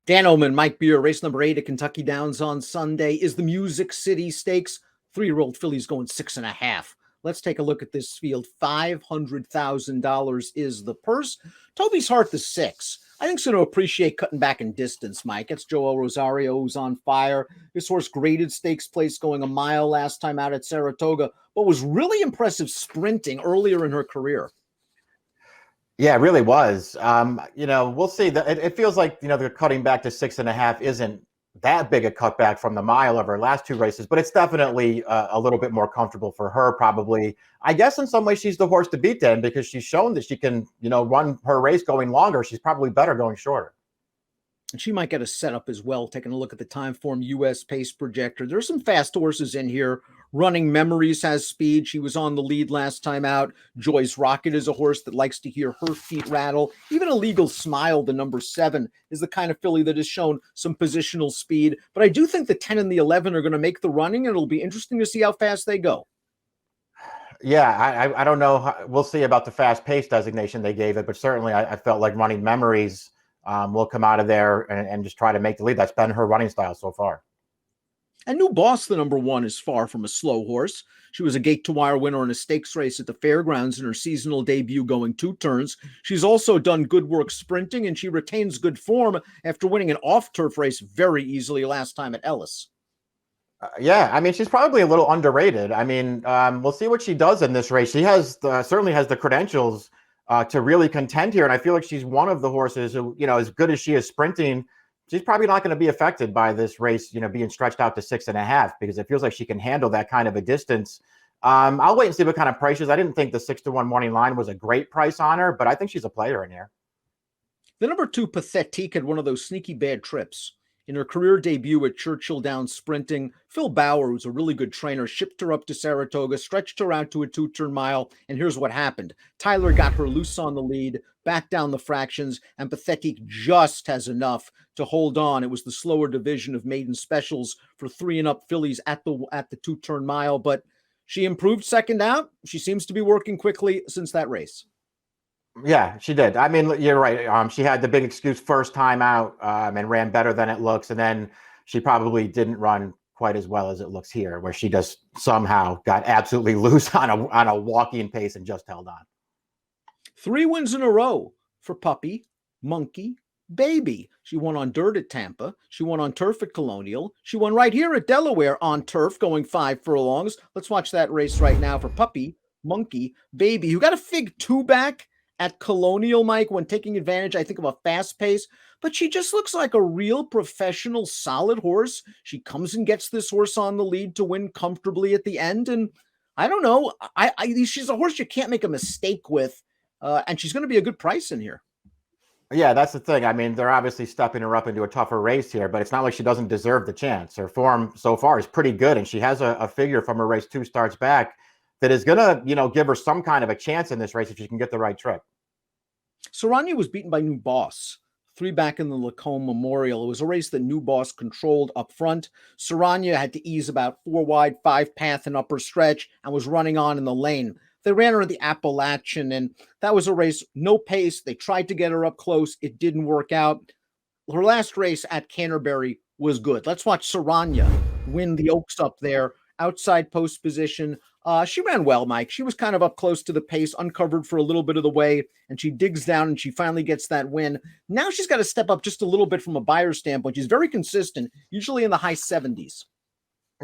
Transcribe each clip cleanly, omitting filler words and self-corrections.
Dan Illman, Mike Beer, race number 8 at Kentucky Downs on Sunday is the Music City Stakes. 3-year-old filly's going 6.5. Let's take a look at this field. $500,000 is the purse. Toby's Heart, the 6. I think it's going to appreciate cutting back in distance, Mike. It's Joel Rosario who's on fire. This horse graded stakes place going a mile last time out at Saratoga, but was really impressive sprinting earlier in her career. Yeah, it really was. We'll see. It feels like, the cutting back to 6.5 isn't that big a cutback from the mile of her last 2 races, but it's definitely a little bit more comfortable for her, probably. I guess in some ways she's the horse to beat then because she's shown that she can, run her race going longer. She's probably better going shorter. And she might get a setup as well, taking a look at the time form US pace projector. There's some fast horses in here. Running Memories has speed. She was on the lead last time out. Joy's Rocket is a horse that likes to hear her feet rattle. Even Illegal Smile, the number 7, is the kind of filly that has shown some positional speed. But I do think the 10 and the 11 are going to make the running, and it'll be interesting to see how fast they go. Yeah, I don't know. We'll see about the fast pace designation they gave it, but certainly I felt like Running Memories will come out of there and just try to make the lead. That's been her running style so far. And New Boss, the number 1, is far from a slow horse. She was a gate-to-wire winner in a stakes race at the fairgrounds in her seasonal debut going 2 turns. She's also done good work sprinting, and she retains good form after winning an off-turf race very easily last time at Ellis. Yeah, I mean, she's probably a little underrated. I mean, we'll see what she does in this race. She certainly has the credentials to really contend here, and I feel like she's one of the horses who, as good as she is sprinting, she's probably not going to be affected by this race, being stretched out to 6.5 because it feels like she can handle that kind of a distance. I'll wait and see what kind of price is. I didn't think the 6-1 morning line was a great price on her, but I think she's a player in here. The number 2, Pathetique, had one of those sneaky bad trips. In her career debut at Churchill Downs sprinting, Phil Bauer, who's a really good trainer, shipped her up to Saratoga, stretched her out to a 2-turn mile, and here's what happened. Tyler got her loose on the lead, back down the fractions, and Pathetique just has enough to hold on. It was the slower division of maiden specials for 3-and-up fillies at the 2-turn mile, but she improved second out. She seems to be working quickly since that race. Yeah, she did. I mean, you're right. She had the big excuse first time out and ran better than it looks. And then she probably didn't run quite as well as it looks here, where she just somehow got absolutely loose on a walking pace and just held on. 3 wins in a row for Puppy, Monkey, Baby. She won on dirt at Tampa. She won on turf at Colonial. She won right here at Delaware on turf, going 5 furlongs. Let's watch that race right now for Puppy, Monkey, Baby, who got a Fig 2 back at Colonial, Mike, when taking advantage, I think, of a fast pace. But she just looks like a real professional, solid horse. She comes and gets this horse on the lead to win comfortably at the end. And I don't know. She's a horse you can't make a mistake with. And she's going to be a good price in here. Yeah, that's the thing. I mean, they're obviously stepping her up into a tougher race here, but it's not like she doesn't deserve the chance. Her form so far is pretty good, and she has a figure from her race 2 starts back that is going to, give her some kind of a chance in this race if she can get the right trip. Saranya was beaten by New Boss, 3 back in the Lacombe Memorial. It was a race that New Boss controlled up front. Saranya had to ease about 4 wide, 5 path and upper stretch and was running on in the lane. They ran her in the Appalachian, and that was a race, no pace. They tried to get her up close. It didn't work out. Her last race at Canterbury was good. Let's watch Saranya win the Oaks up there, outside post position. She ran well, Mike. She was kind of up close to the pace, uncovered for a little bit of the way, and she digs down and she finally gets that win. Now she's got to step up just a little bit from a buyer standpoint. She's very consistent, usually in the high 70s.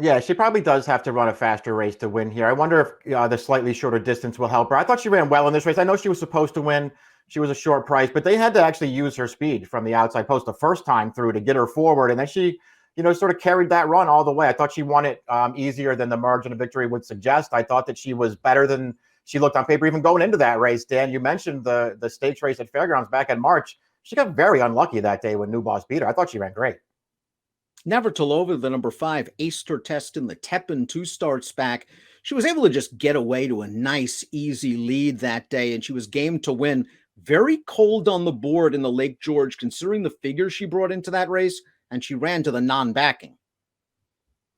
Yeah, she probably does have to run a faster race to win here. I wonder if the slightly shorter distance will help her. I thought she ran well in this race. I know she was supposed to win. She was a short price, but they had to actually use her speed from the outside post the first time through to get her forward, and then she sort of carried that run all the way. I thought she won it easier than the margin of victory would suggest. I thought that she was better than she looked on paper, even going into that race. Dan, you mentioned the stakes race at Fairgrounds back in March. She got very unlucky that day when New Boss beat her. I thought she ran great. Navratilova, the number 5, aced her test in the Tepin 2 starts back. She was able to just get away to a nice, easy lead that day, and she was game to win. Very cold on the board in the Lake George, considering the figure she brought into that race, and she ran to the non-backing.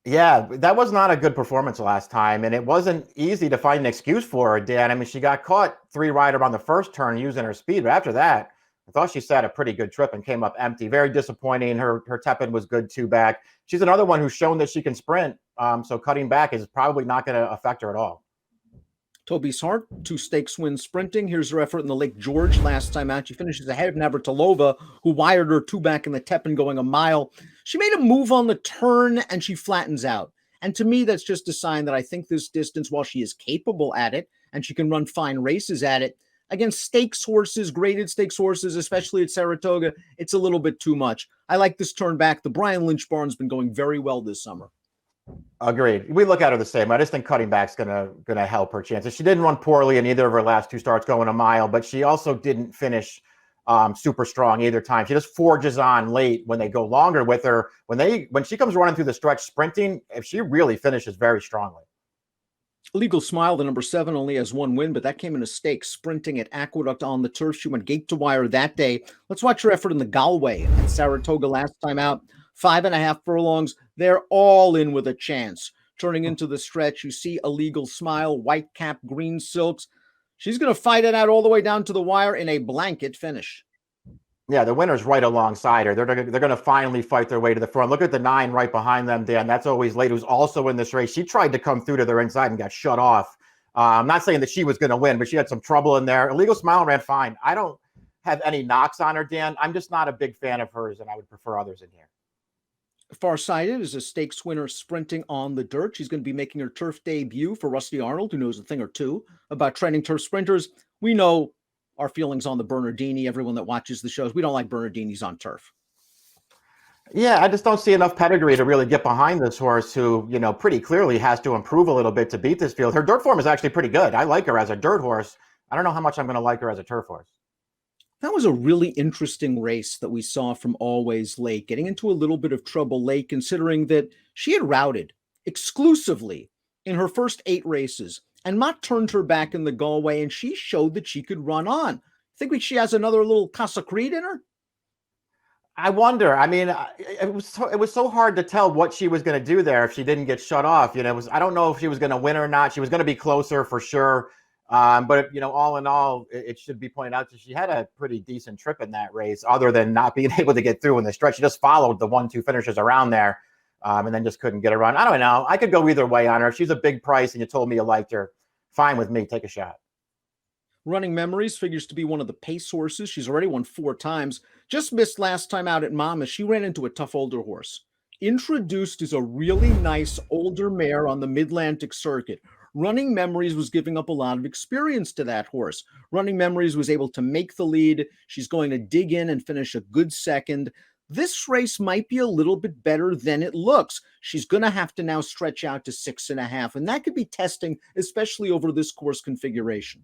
Yeah, that was not a good performance last time, and it wasn't easy to find an excuse for her, Dan. I mean, she got caught 3 right around the first turn using her speed, but after that, I thought she sat a pretty good trip and came up empty. Very disappointing. Her tep-in was good too back. She's another one who's shown that she can sprint. So cutting back is probably not going to affect her at all. Toby's Hart, 2 stakes wins sprinting. Here's her effort in the Lake George last time out. She finishes ahead of Navratilova, who wired her 2 back in the tep-in going a mile. She made a move on the turn and she flattens out. And to me, that's just a sign that I think this distance, while she is capable at it and she can run fine races at it, against stakes horses, graded stakes horses, especially at Saratoga, it's a little bit too much. I like this turn back. The Brian Lynch barn's been going very well this summer. Agreed. We look at her the same. I just think cutting back's gonna help her chances. She didn't run poorly in either of her last 2 starts going a mile, but she also didn't finish super strong either time. She just forges on late when they go longer with her. When she comes running through the stretch sprinting, if she really finishes very strongly. Legal Smile, the number 7, only has 1 win, but that came in a stake, sprinting at Aqueduct on the turf. She went gate to wire that day. Let's watch her effort in the Galway at Saratoga last time out. 5.5 furlongs. They're all in with a chance. Turning into the stretch, you see a Legal Smile, white cap, green silks. She's going to fight it out all the way down to the wire in a blanket finish. Yeah, the winner's right alongside her. They're going to finally fight their way to the front. Look at the 9 right behind them, Dan. That's Always Late, who's also in this race. She tried to come through to their inside and got shut off. I'm not saying that she was going to win, but she had some trouble in there. Illegal Smile ran fine. I don't have any knocks on her, Dan. I'm just not a big fan of hers, and I would prefer others in here. Farsighted is a stakes winner sprinting on the dirt. She's going to be making her turf debut for Rusty Arnold, who knows a thing or two about training turf sprinters. We know our feelings on the Bernardini. Everyone that watches the shows, we don't like Bernardinis on turf. Yeah, I just don't see enough pedigree to really get behind this horse who, pretty clearly has to improve a little bit to beat this field. Her dirt form is actually pretty good. I like her as a dirt horse. I don't know how much I'm going to like her as a turf horse. That was a really interesting race that we saw from Always Late, getting into a little bit of trouble late, considering that she had routed exclusively in her first 8 races. And Mott turned her back in the Galway, and she showed that she could run on. Think she has another little Casa Creed in her? I wonder. I mean, it was so hard to tell what she was going to do there if she didn't get shut off. I don't know if she was going to win or not. She was going to be closer for sure. But all in all, it should be pointed out that she had a pretty decent trip in that race, other than not being able to get through in the stretch. She just followed the 1-2 finishers around there, and then just couldn't get her run. I don't know. I could go either way on her. If she's a big price and you told me you liked her, fine with me. Take a shot. Running Memories figures to be one of the pace horses. She's already won 4 times. Just missed last time out at Monmouth. She ran into a tough older horse. Introduced as a really nice older mare on the Mid-Atlantic circuit. Running Memories was giving up a lot of experience to that horse. Running Memories was able to make the lead. She's going to dig in and finish a good second. This race might be a little bit better than it looks. She's going to have to now stretch out to 6.5, and that could be testing, especially over this course configuration.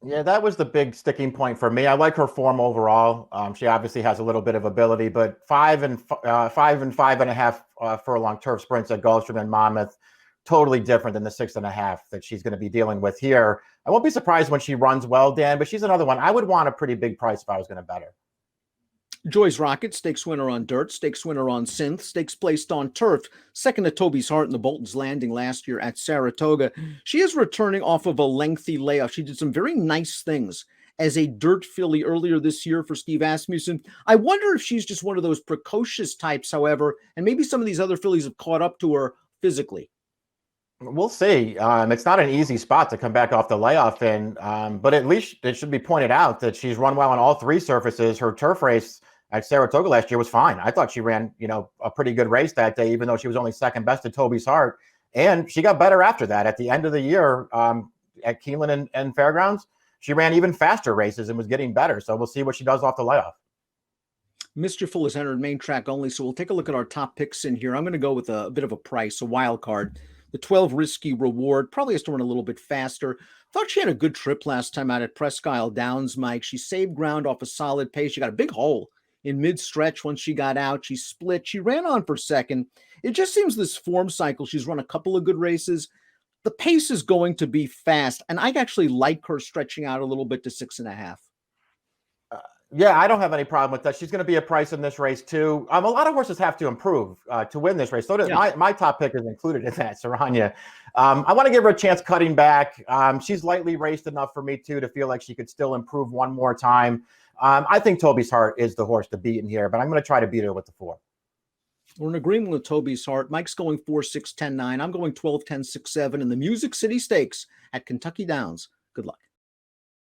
Yeah, that was the big sticking point for me. I like her form overall. She obviously has a little bit of ability, but 5 and 5.5 furlong turf sprints at Gulfstream and Monmouth, totally different than the 6.5 that she's going to be dealing with here. I won't be surprised when she runs well, Dan, but she's another one. I would want a pretty big price if I was going to bet her. Joy's Rocket, stakes winner on dirt, stakes winner on synth, stakes placed on turf, second to Toby's Heart in the Bolton's Landing last year at Saratoga. She is returning off of a lengthy layoff. She did some very nice things as a dirt filly earlier this year for Steve Asmussen. I wonder if she's just one of those precocious types, however, and maybe some of these other fillies have caught up to her physically. We'll see. It's not an easy spot to come back off the layoff in, but at least it should be pointed out that she's run well on all 3 surfaces. Her turf race at Saratoga last year was fine. I thought she ran, a pretty good race that day, even though she was only second best at Toby's Heart. And she got better after that. At the end of the year at Keeneland and Fairgrounds, she ran even faster races and was getting better. So we'll see what she does off the layoff. Mischieful is entered main track only, so we'll take a look at our top picks in here. I'm going to go with a bit of a price, a wild card. The 12 Risky Reward probably has to run a little bit faster. Thought she had a good trip last time out at Presque Isle Downs, Mike. She saved ground off a solid pace. She got a big hole in mid-stretch once she got out. She split. She ran on for second. It just seems this form cycle, she's run a couple of good races. The pace is going to be fast, and I actually like her stretching out a little bit to 6.5. Yeah, I don't have any problem with that. She's going to be a price in this race too. A lot of horses have to improve to win this race. So does my top pick is included in that, Saranya. I want to give her a chance cutting back. She's lightly raced enough for me too to feel like she could still improve one more time. I think Toby's Heart is the horse to beat in here, but I'm going to try to beat her with the 4. We're in agreement with Toby's Heart. Mike's going 4, 6, 10, 9. I'm going 12, 10, 6, 7 in the Music City Stakes at Kentucky Downs. Good luck.